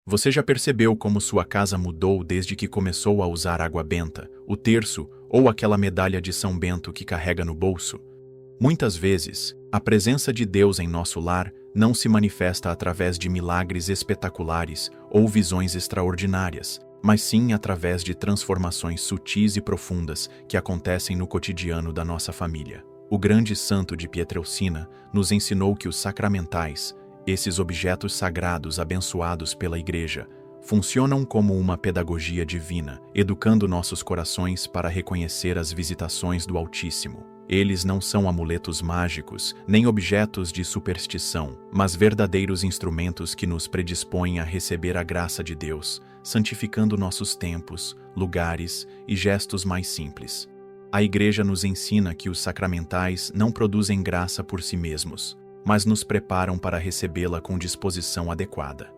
Você já percebeu como sua casa mudou desde que começou a usar água benta, o terço ou aquela medalha de São Bento que carrega no bolso? Muitas vezes, a presença de Deus em nosso lar não se manifesta através de milagres espetaculares ou visões extraordinárias, mas sim através de transformações sutis e profundas que acontecem no cotidiano da nossa família. O grande santo de Pietrelcina nos ensinou que os sacramentais, esses objetos sagrados abençoados pela Igreja, funcionam como uma pedagogia divina, educando nossos corações para reconhecer as visitações do Altíssimo. Eles não são amuletos mágicos, nem objetos de superstição, mas verdadeiros instrumentos que nos predispõem a receber a graça de Deus, santificando nossos tempos, lugares e gestos mais simples. A Igreja nos ensina que os sacramentais não produzem graça por si mesmos, mas nos preparam para recebê-la com disposição adequada.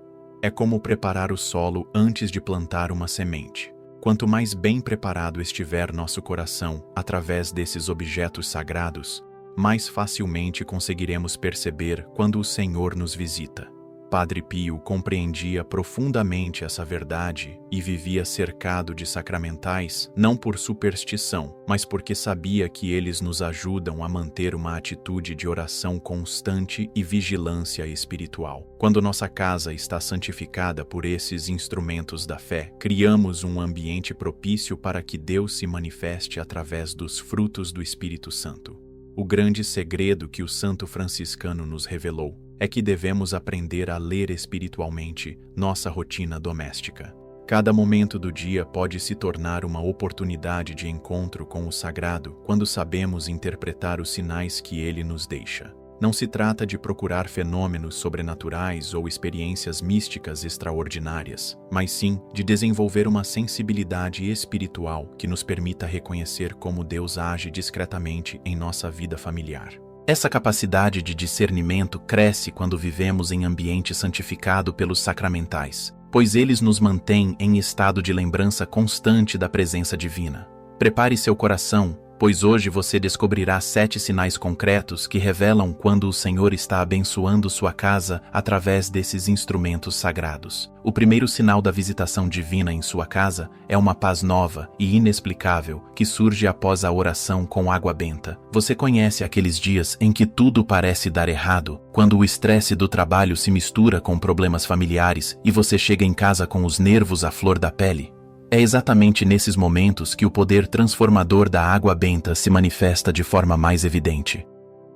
É como preparar o solo antes de plantar uma semente. Quanto mais bem preparado estiver nosso coração através desses objetos sagrados, mais facilmente conseguiremos perceber quando o Senhor nos visita. Padre Pio compreendia profundamente essa verdade e vivia cercado de sacramentais não por superstição, mas porque sabia que eles nos ajudam a manter uma atitude de oração constante e vigilância espiritual. Quando nossa casa está santificada por esses instrumentos da fé, criamos um ambiente propício para que Deus se manifeste através dos frutos do Espírito Santo. O grande segredo que o santo franciscano nos revelou é que devemos aprender a ler espiritualmente nossa rotina doméstica. Cada momento do dia pode se tornar uma oportunidade de encontro com o sagrado quando sabemos interpretar os sinais que ele nos deixa. Não se trata de procurar fenômenos sobrenaturais ou experiências místicas extraordinárias, mas sim de desenvolver uma sensibilidade espiritual que nos permita reconhecer como Deus age discretamente em nossa vida familiar. Essa capacidade de discernimento cresce quando vivemos em ambiente santificado pelos sacramentais, pois eles nos mantêm em estado de lembrança constante da presença divina. Prepare seu coração, pois hoje você descobrirá 7 sinais concretos que revelam quando o Senhor está abençoando sua casa através desses instrumentos sagrados. O primeiro sinal da visitação divina em sua casa é uma paz nova e inexplicável que surge após a oração com água benta. Você conhece aqueles dias em que tudo parece dar errado, quando o estresse do trabalho se mistura com problemas familiares e você chega em casa com os nervos à flor da pele? É exatamente nesses momentos que o poder transformador da água benta se manifesta de forma mais evidente.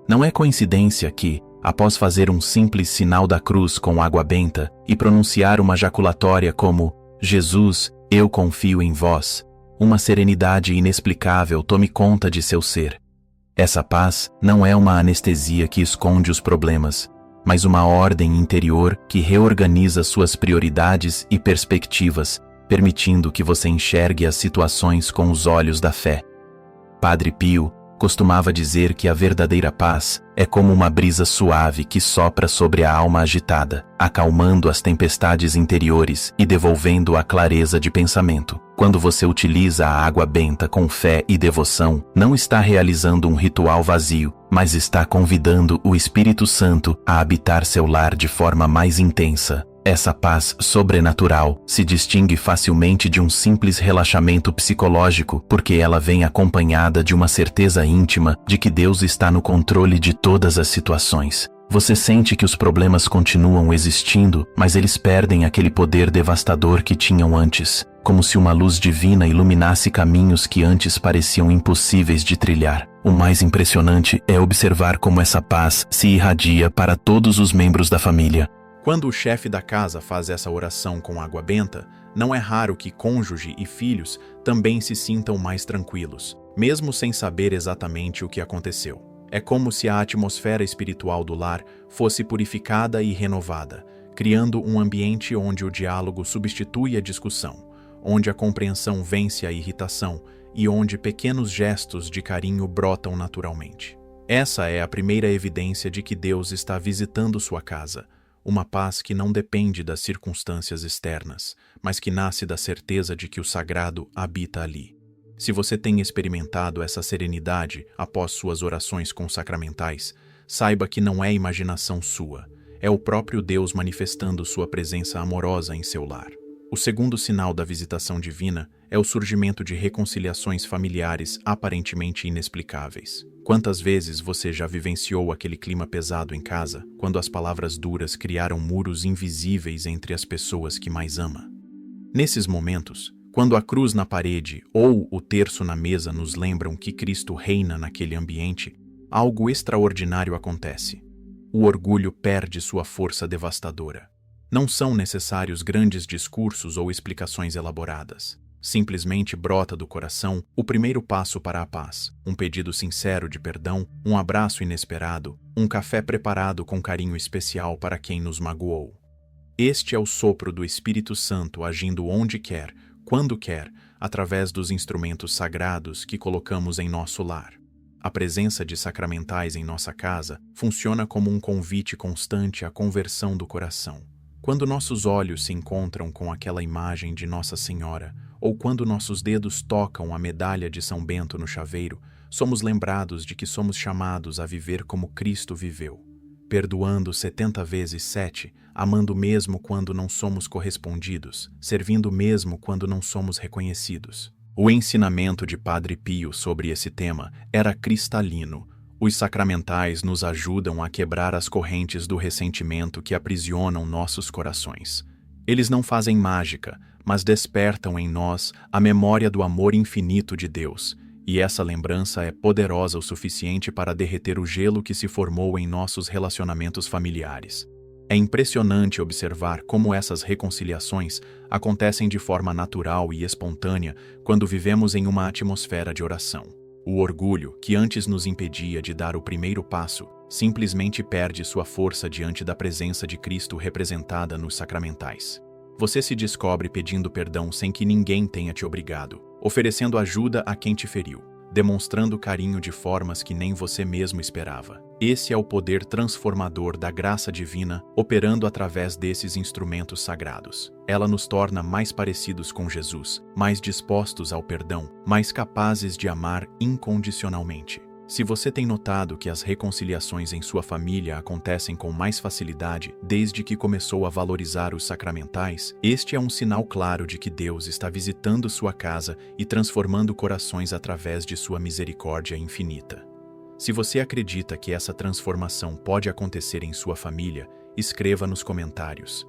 Não é coincidência que, após fazer um simples sinal da cruz com água benta e pronunciar uma jaculatória como "Jesus, eu confio em vós", uma serenidade inexplicável tome conta de seu ser. Essa paz não é uma anestesia que esconde os problemas, mas uma ordem interior que reorganiza suas prioridades e perspectivas, permitindo que você enxergue as situações com os olhos da fé. Padre Pio costumava dizer que a verdadeira paz é como uma brisa suave que sopra sobre a alma agitada, acalmando as tempestades interiores e devolvendo a clareza de pensamento. Quando você utiliza a água benta com fé e devoção, não está realizando um ritual vazio, mas está convidando o Espírito Santo a habitar seu lar de forma mais intensa. Essa paz sobrenatural se distingue facilmente de um simples relaxamento psicológico porque ela vem acompanhada de uma certeza íntima de que Deus está no controle de todas as situações. Você sente que os problemas continuam existindo, mas eles perdem aquele poder devastador que tinham antes, como se uma luz divina iluminasse caminhos que antes pareciam impossíveis de trilhar. O mais impressionante é observar como essa paz se irradia para todos os membros da família. Quando o chefe da casa faz essa oração com água benta, não é raro que cônjuge e filhos também se sintam mais tranquilos, mesmo sem saber exatamente o que aconteceu. É como se a atmosfera espiritual do lar fosse purificada e renovada, criando um ambiente onde o diálogo substitui a discussão, onde a compreensão vence a irritação e onde pequenos gestos de carinho brotam naturalmente. Essa é a primeira evidência de que Deus está visitando sua casa. Uma paz que não depende das circunstâncias externas, mas que nasce da certeza de que o sagrado habita ali. Se você tem experimentado essa serenidade após suas orações consacramentais, saiba que não é imaginação sua, é o próprio Deus manifestando sua presença amorosa em seu lar. O segundo sinal da visitação divina é o surgimento de reconciliações familiares aparentemente inexplicáveis. Quantas vezes você já vivenciou aquele clima pesado em casa, quando as palavras duras criaram muros invisíveis entre as pessoas que mais ama? Nesses momentos, quando a cruz na parede ou o terço na mesa nos lembram que Cristo reina naquele ambiente, algo extraordinário acontece. O orgulho perde sua força devastadora. Não são necessários grandes discursos ou explicações elaboradas. Simplesmente brota do coração o primeiro passo para a paz, um pedido sincero de perdão, um abraço inesperado, um café preparado com carinho especial para quem nos magoou. Este é o sopro do Espírito Santo agindo onde quer, quando quer, através dos instrumentos sagrados que colocamos em nosso lar. A presença de sacramentais em nossa casa funciona como um convite constante à conversão do coração. Quando nossos olhos se encontram com aquela imagem de Nossa Senhora, ou quando nossos dedos tocam a medalha de São Bento no chaveiro, somos lembrados de que somos chamados a viver como Cristo viveu, perdoando 70 vezes 7, amando mesmo quando não somos correspondidos, servindo mesmo quando não somos reconhecidos. O ensinamento de Padre Pio sobre esse tema era cristalino. Os sacramentais nos ajudam a quebrar as correntes do ressentimento que aprisionam nossos corações. Eles não fazem mágica, mas despertam em nós a memória do amor infinito de Deus, e essa lembrança é poderosa o suficiente para derreter o gelo que se formou em nossos relacionamentos familiares. É impressionante observar como essas reconciliações acontecem de forma natural e espontânea quando vivemos em uma atmosfera de oração. O orgulho, que antes nos impedia de dar o primeiro passo, simplesmente perde sua força diante da presença de Cristo representada nos sacramentais. Você se descobre pedindo perdão sem que ninguém tenha te obrigado, oferecendo ajuda a quem te feriu, demonstrando carinho de formas que nem você mesmo esperava. Esse é o poder transformador da graça divina operando através desses instrumentos sagrados. Ela nos torna mais parecidos com Jesus, mais dispostos ao perdão, mais capazes de amar incondicionalmente. Se você tem notado que as reconciliações em sua família acontecem com mais facilidade desde que começou a valorizar os sacramentais, este é um sinal claro de que Deus está visitando sua casa e transformando corações através de sua misericórdia infinita. Se você acredita que essa transformação pode acontecer em sua família, escreva nos comentários: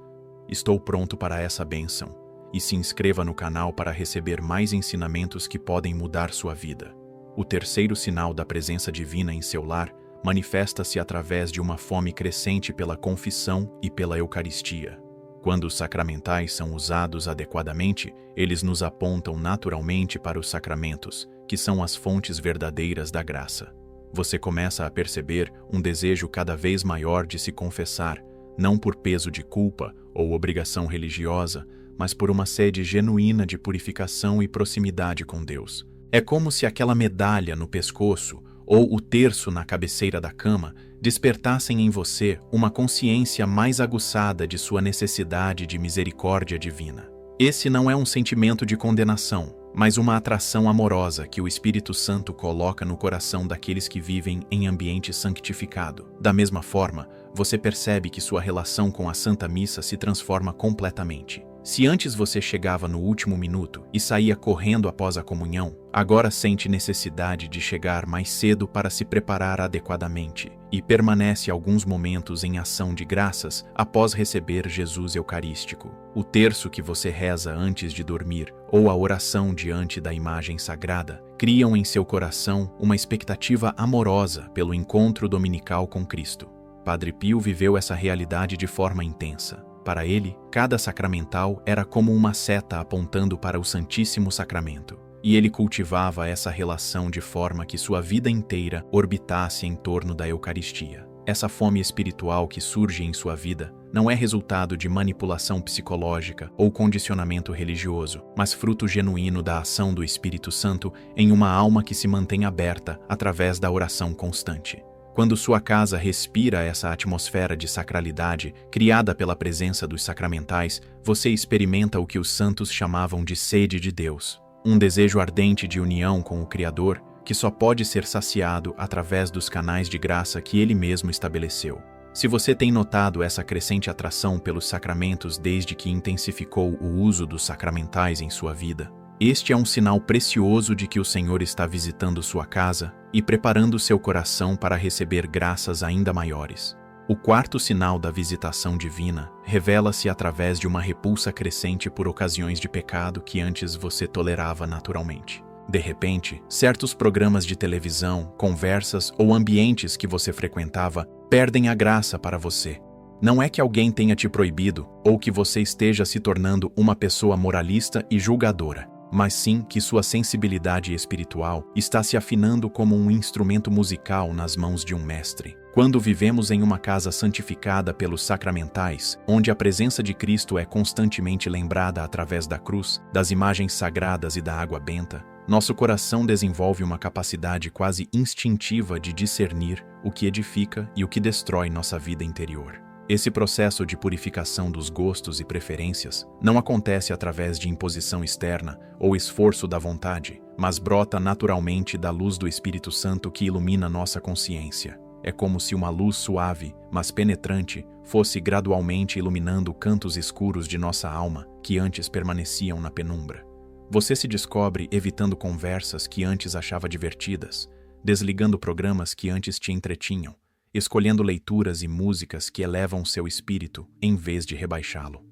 "Estou pronto para essa bênção", e se inscreva no canal para receber mais ensinamentos que podem mudar sua vida. O terceiro sinal da presença divina em seu lar manifesta-se através de uma fome crescente pela confissão e pela Eucaristia. Quando os sacramentais são usados adequadamente, eles nos apontam naturalmente para os sacramentos, que são as fontes verdadeiras da graça. Você começa a perceber um desejo cada vez maior de se confessar, não por peso de culpa ou obrigação religiosa, mas por uma sede genuína de purificação e proximidade com Deus. É como se aquela medalha no pescoço ou o terço na cabeceira da cama despertassem em você uma consciência mais aguçada de sua necessidade de misericórdia divina. Esse não é um sentimento de condenação, mas uma atração amorosa que o Espírito Santo coloca no coração daqueles que vivem em ambiente santificado. Da mesma forma, você percebe que sua relação com a Santa Missa se transforma completamente. Se antes você chegava no último minuto e saía correndo após a comunhão, agora sente necessidade de chegar mais cedo para se preparar adequadamente e permanece alguns momentos em ação de graças após receber Jesus Eucarístico. O terço que você reza antes de dormir ou a oração diante da imagem sagrada criam em seu coração uma expectativa amorosa pelo encontro dominical com Cristo. Padre Pio viveu essa realidade de forma intensa. Para ele, cada sacramental era como uma seta apontando para o Santíssimo Sacramento, e ele cultivava essa relação de forma que sua vida inteira orbitasse em torno da Eucaristia. Essa fome espiritual que surge em sua vida não é resultado de manipulação psicológica ou condicionamento religioso, mas fruto genuíno da ação do Espírito Santo em uma alma que se mantém aberta através da oração constante. Quando sua casa respira essa atmosfera de sacralidade criada pela presença dos sacramentais, você experimenta o que os santos chamavam de sede de Deus, um desejo ardente de união com o Criador que só pode ser saciado através dos canais de graça que Ele mesmo estabeleceu. Se você tem notado essa crescente atração pelos sacramentos desde que intensificou o uso dos sacramentais em sua vida, este é um sinal precioso de que o Senhor está visitando sua casa e preparando seu coração para receber graças ainda maiores. O quarto sinal da visitação divina revela-se através de uma repulsa crescente por ocasiões de pecado que antes você tolerava naturalmente. De repente, certos programas de televisão, conversas ou ambientes que você frequentava perdem a graça para você. Não é que alguém tenha te proibido ou que você esteja se tornando uma pessoa moralista e julgadora, mas sim que sua sensibilidade espiritual está se afinando como um instrumento musical nas mãos de um mestre. Quando vivemos em uma casa santificada pelos sacramentais, onde a presença de Cristo é constantemente lembrada através da cruz, das imagens sagradas e da água benta, nosso coração desenvolve uma capacidade quase instintiva de discernir o que edifica e o que destrói nossa vida interior. Esse processo de purificação dos gostos e preferências não acontece através de imposição externa ou esforço da vontade, mas brota naturalmente da luz do Espírito Santo que ilumina nossa consciência. É como se uma luz suave, mas penetrante, fosse gradualmente iluminando cantos escuros de nossa alma que antes permaneciam na penumbra. Você se descobre evitando conversas que antes achava divertidas, desligando programas que antes te entretinham, escolhendo leituras e músicas que elevam seu espírito em vez de rebaixá-lo.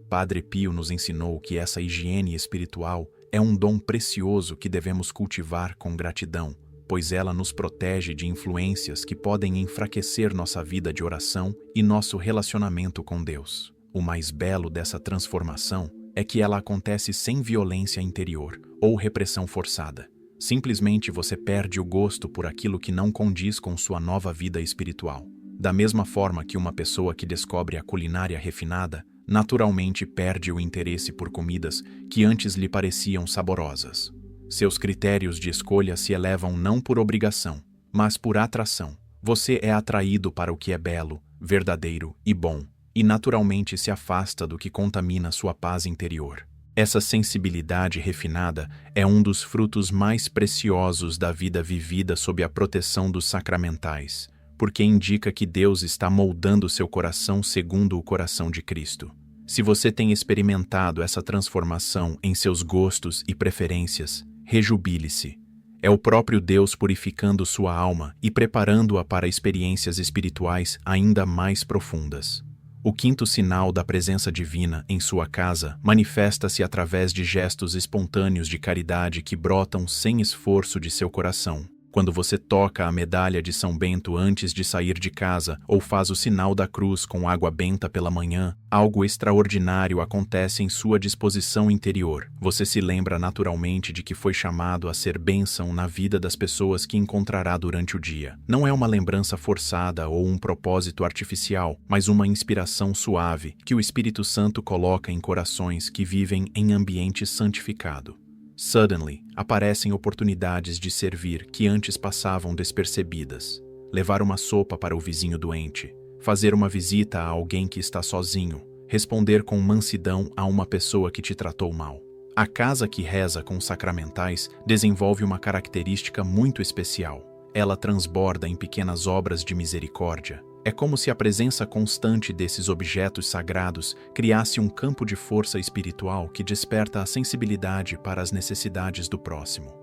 Padre Pio nos ensinou que essa higiene espiritual é um dom precioso que devemos cultivar com gratidão, pois ela nos protege de influências que podem enfraquecer nossa vida de oração e nosso relacionamento com Deus. O mais belo dessa transformação é que ela acontece sem violência interior ou repressão forçada. Simplesmente você perde o gosto por aquilo que não condiz com sua nova vida espiritual. Da mesma forma que uma pessoa que descobre a culinária refinada, naturalmente perde o interesse por comidas que antes lhe pareciam saborosas. Seus critérios de escolha se elevam não por obrigação, mas por atração. Você é atraído para o que é belo, verdadeiro e bom, e naturalmente se afasta do que contamina sua paz interior. Essa sensibilidade refinada é um dos frutos mais preciosos da vida vivida sob a proteção dos sacramentais, porque indica que Deus está moldando seu coração segundo o coração de Cristo. Se você tem experimentado essa transformação em seus gostos e preferências, rejubile-se. É o próprio Deus purificando sua alma e preparando-a para experiências espirituais ainda mais profundas. O quinto sinal da presença divina em sua casa manifesta-se através de gestos espontâneos de caridade que brotam sem esforço de seu coração. Quando você toca a medalha de São Bento antes de sair de casa ou faz o sinal da cruz com água benta pela manhã, algo extraordinário acontece em sua disposição interior. Você se lembra naturalmente de que foi chamado a ser bênção na vida das pessoas que encontrará durante o dia. Não é uma lembrança forçada ou um propósito artificial, mas uma inspiração suave que o Espírito Santo coloca em corações que vivem em ambiente santificado. Suddenly, aparecem oportunidades de servir que antes passavam despercebidas. Levar uma sopa para o vizinho doente, fazer uma visita a alguém que está sozinho, responder com mansidão a uma pessoa que te tratou mal. A casa que reza com sacramentais desenvolve uma característica muito especial. Ela transborda em pequenas obras de misericórdia. É como se a presença constante desses objetos sagrados criasse um campo de força espiritual que desperta a sensibilidade para as necessidades do próximo.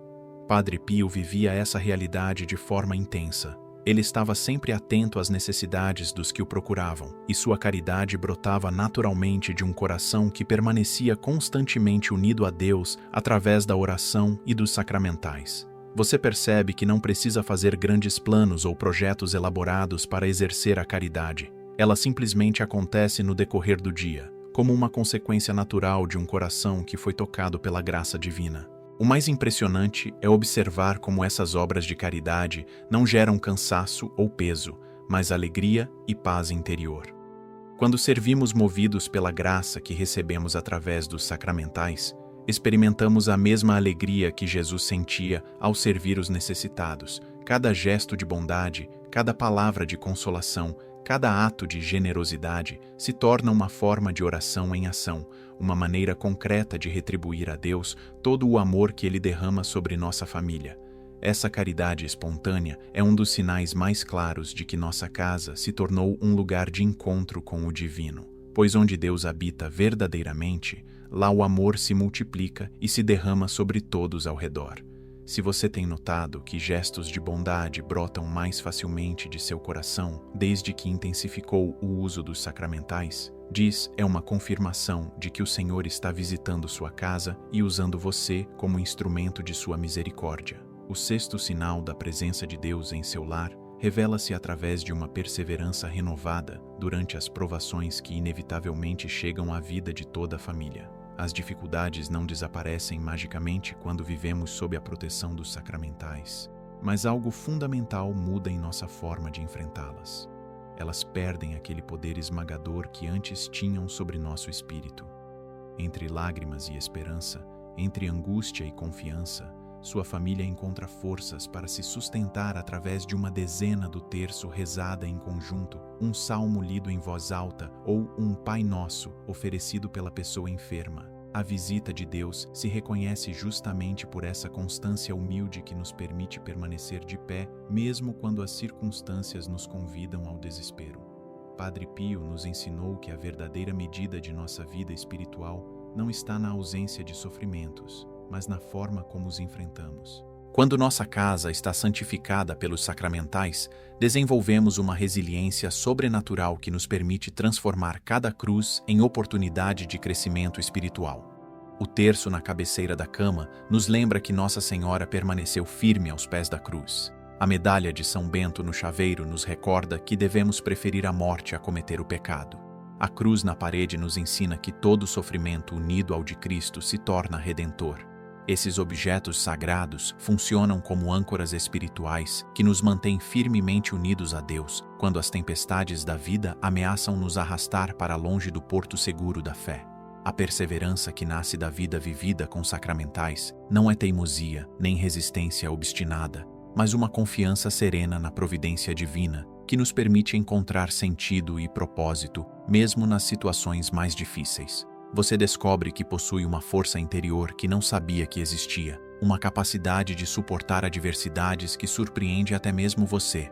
Padre Pio vivia essa realidade de forma intensa. Ele estava sempre atento às necessidades dos que o procuravam, e sua caridade brotava naturalmente de um coração que permanecia constantemente unido a Deus através da oração e dos sacramentais. Você percebe que não precisa fazer grandes planos ou projetos elaborados para exercer a caridade. Ela simplesmente acontece no decorrer do dia, como uma consequência natural de um coração que foi tocado pela graça divina. O mais impressionante é observar como essas obras de caridade não geram cansaço ou peso, mas alegria e paz interior. Quando servimos movidos pela graça que recebemos através dos sacramentais, experimentamos a mesma alegria que Jesus sentia ao servir os necessitados. Cada gesto de bondade, cada palavra de consolação, cada ato de generosidade se torna uma forma de oração em ação, uma maneira concreta de retribuir a Deus todo o amor que Ele derrama sobre nossa família. Essa caridade espontânea é um dos sinais mais claros de que nossa casa se tornou um lugar de encontro com o divino, pois onde Deus habita verdadeiramente, lá o amor se multiplica e se derrama sobre todos ao redor. Se você tem notado que gestos de bondade brotam mais facilmente de seu coração desde que intensificou o uso dos sacramentais, é uma confirmação de que o Senhor está visitando sua casa e usando você como instrumento de sua misericórdia. O sexto sinal da presença de Deus em seu lar revela-se através de uma perseverança renovada durante as provações que inevitavelmente chegam à vida de toda a família. As dificuldades não desaparecem magicamente quando vivemos sob a proteção dos sacramentais, mas algo fundamental muda em nossa forma de enfrentá-las. Elas perdem aquele poder esmagador que antes tinham sobre nosso espírito. Entre lágrimas e esperança, entre angústia e confiança, sua família encontra forças para se sustentar através de uma dezena do terço rezada em conjunto, um salmo lido em voz alta ou um Pai Nosso oferecido pela pessoa enferma. A visita de Deus se reconhece justamente por essa constância humilde que nos permite permanecer de pé, mesmo quando as circunstâncias nos convidam ao desespero. Padre Pio nos ensinou que a verdadeira medida de nossa vida espiritual não está na ausência de sofrimentos, mas na forma como os enfrentamos. Quando nossa casa está santificada pelos sacramentais, desenvolvemos uma resiliência sobrenatural que nos permite transformar cada cruz em oportunidade de crescimento espiritual. O terço na cabeceira da cama nos lembra que Nossa Senhora permaneceu firme aos pés da cruz. A medalha de São Bento no chaveiro nos recorda que devemos preferir a morte a cometer o pecado. A cruz na parede nos ensina que todo sofrimento unido ao de Cristo se torna redentor. Esses objetos sagrados funcionam como âncoras espirituais que nos mantêm firmemente unidos a Deus quando as tempestades da vida ameaçam nos arrastar para longe do porto seguro da fé. A perseverança que nasce da vida vivida com sacramentais não é teimosia nem resistência obstinada, mas uma confiança serena na providência divina que nos permite encontrar sentido e propósito mesmo nas situações mais difíceis. Você descobre que possui uma força interior que não sabia que existia, uma capacidade de suportar adversidades que surpreende até mesmo você.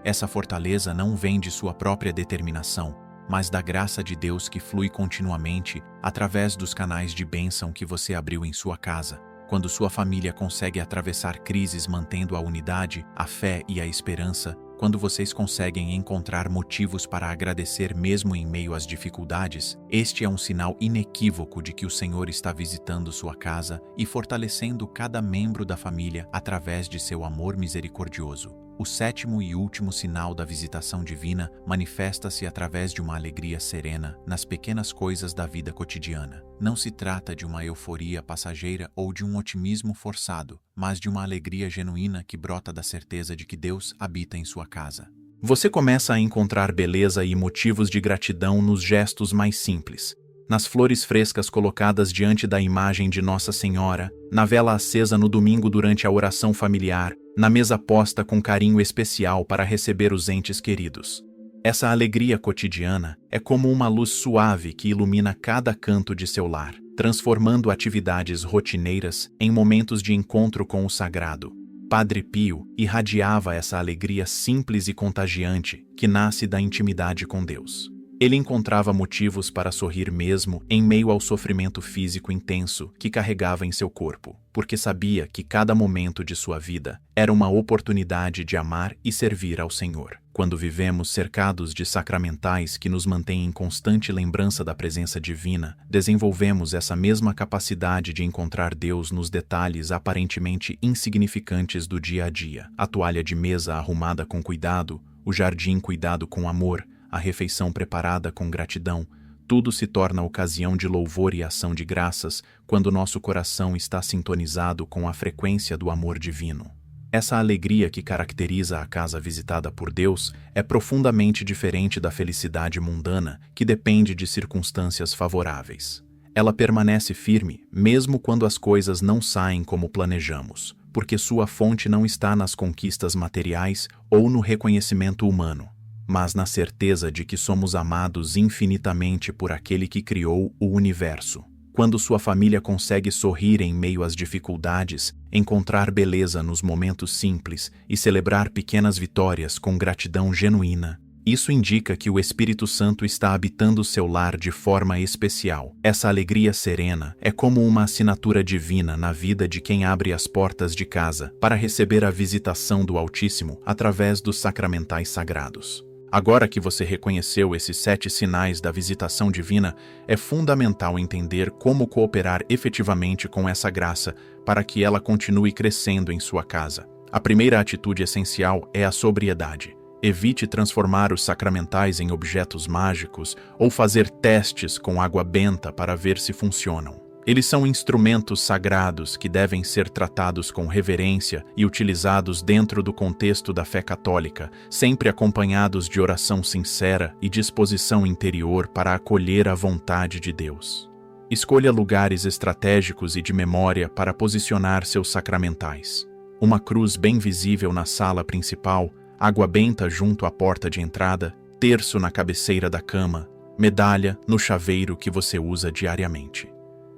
Essa fortaleza não vem de sua própria determinação, mas da graça de Deus que flui continuamente através dos canais de bênção que você abriu em sua casa. Quando sua família consegue atravessar crises mantendo a unidade, a fé e a esperança, quando vocês conseguem encontrar motivos para agradecer mesmo em meio às dificuldades, este é um sinal inequívoco de que o Senhor está visitando sua casa e fortalecendo cada membro da família através de seu amor misericordioso. O sétimo e último sinal da visitação divina manifesta-se através de uma alegria serena nas pequenas coisas da vida cotidiana. Não se trata de uma euforia passageira ou de um otimismo forçado, mas de uma alegria genuína que brota da certeza de que Deus habita em sua casa. Você começa a encontrar beleza e motivos de gratidão nos gestos mais simples. Nas flores frescas colocadas diante da imagem de Nossa Senhora, na vela acesa no domingo durante a oração familiar, na mesa posta com carinho especial para receber os entes queridos. Essa alegria cotidiana é como uma luz suave que ilumina cada canto de seu lar, transformando atividades rotineiras em momentos de encontro com o sagrado. Padre Pio irradiava essa alegria simples e contagiante que nasce da intimidade com Deus. Ele encontrava motivos para sorrir mesmo em meio ao sofrimento físico intenso que carregava em seu corpo, porque sabia que cada momento de sua vida era uma oportunidade de amar e servir ao Senhor. Quando vivemos cercados de sacramentais que nos mantêm em constante lembrança da presença divina, desenvolvemos essa mesma capacidade de encontrar Deus nos detalhes aparentemente insignificantes do dia a dia. A toalha de mesa arrumada com cuidado, o jardim cuidado com amor, a refeição preparada com gratidão, tudo se torna ocasião de louvor e ação de graças quando nosso coração está sintonizado com a frequência do amor divino. Essa alegria que caracteriza a casa visitada por Deus é profundamente diferente da felicidade mundana, que depende de circunstâncias favoráveis. Ela permanece firme, mesmo quando as coisas não saem como planejamos, porque sua fonte não está nas conquistas materiais ou no reconhecimento humano, mas na certeza de que somos amados infinitamente por aquele que criou o universo. quando sua família consegue sorrir em meio às dificuldades, encontrar beleza nos momentos simples e celebrar pequenas vitórias com gratidão genuína, isso indica que o Espírito Santo está habitando seu lar de forma especial. Essa alegria serena é como uma assinatura divina na vida de quem abre as portas de casa para receber a visitação do Altíssimo através dos sacramentais sagrados. Agora que você reconheceu esses 7 sinais da visitação divina, é fundamental entender como cooperar efetivamente com essa graça para que ela continue crescendo em sua casa. A primeira atitude essencial é a sobriedade. Evite transformar os sacramentais em objetos mágicos ou fazer testes com água benta para ver se funcionam. Eles são instrumentos sagrados que devem ser tratados com reverência e utilizados dentro do contexto da fé católica, sempre acompanhados de oração sincera e disposição interior para acolher a vontade de Deus. Escolha lugares estratégicos e de memória para posicionar seus sacramentais. Uma cruz bem visível na sala principal, água benta junto à porta de entrada, terço na cabeceira da cama, medalha no chaveiro que você usa diariamente.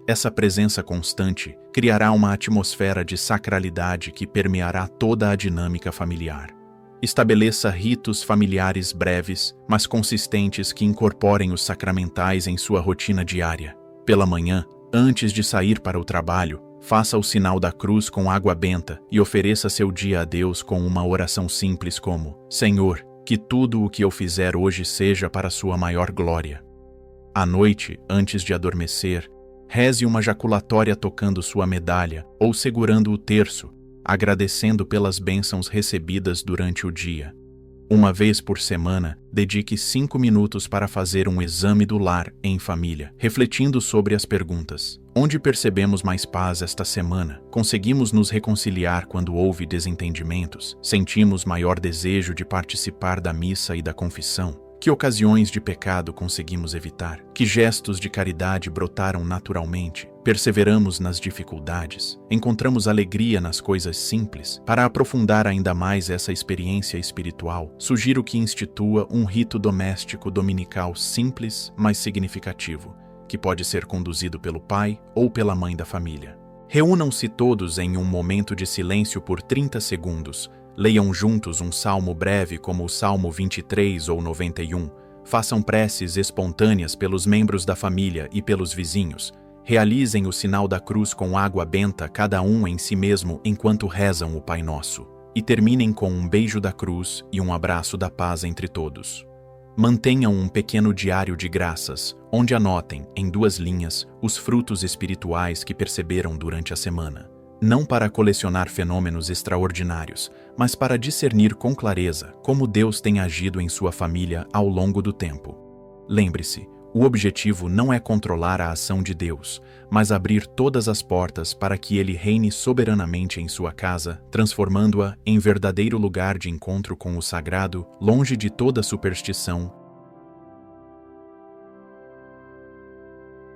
Essa presença constante criará uma atmosfera de sacralidade que permeará toda a dinâmica familiar. Estabeleça ritos familiares breves, mas consistentes que incorporem os sacramentais em sua rotina diária. Pela manhã, antes de sair para o trabalho, faça o sinal da cruz com água benta e ofereça seu dia a Deus com uma oração simples como: Senhor, que tudo o que eu fizer hoje seja para sua maior glória. À noite, antes de adormecer, reze uma jaculatória tocando sua medalha ou segurando o terço, agradecendo pelas bênçãos recebidas durante o dia. Uma vez por semana, dedique 5 minutos para fazer um exame do lar em família, refletindo sobre as perguntas: onde percebemos mais paz esta semana? Conseguimos nos reconciliar quando houve desentendimentos? Sentimos maior desejo de participar da missa e da confissão? Que ocasiões de pecado conseguimos evitar? Que gestos de caridade brotaram naturalmente? Perseveramos nas dificuldades? Encontramos alegria nas coisas simples? Para aprofundar ainda mais essa experiência espiritual, sugiro que institua um rito doméstico dominical simples, mas significativo, que pode ser conduzido pelo pai ou pela mãe da família. Reúnam-se todos em um momento de silêncio por 30 segundos, leiam juntos um salmo breve como o Salmo 23 ou 91, façam preces espontâneas pelos membros da família e pelos vizinhos, realizem o sinal da cruz com água benta cada um em si mesmo enquanto rezam o Pai Nosso, e terminem com um beijo da cruz e um abraço da paz entre todos. Mantenham um pequeno diário de graças, onde anotem, em 2 linhas, os frutos espirituais que perceberam durante a semana. Não para colecionar fenômenos extraordinários, mas para discernir com clareza como Deus tem agido em sua família ao longo do tempo. Lembre-se, o objetivo não é controlar a ação de Deus, mas abrir todas as portas para que Ele reine soberanamente em sua casa, transformando-a em verdadeiro lugar de encontro com o sagrado, longe de toda superstição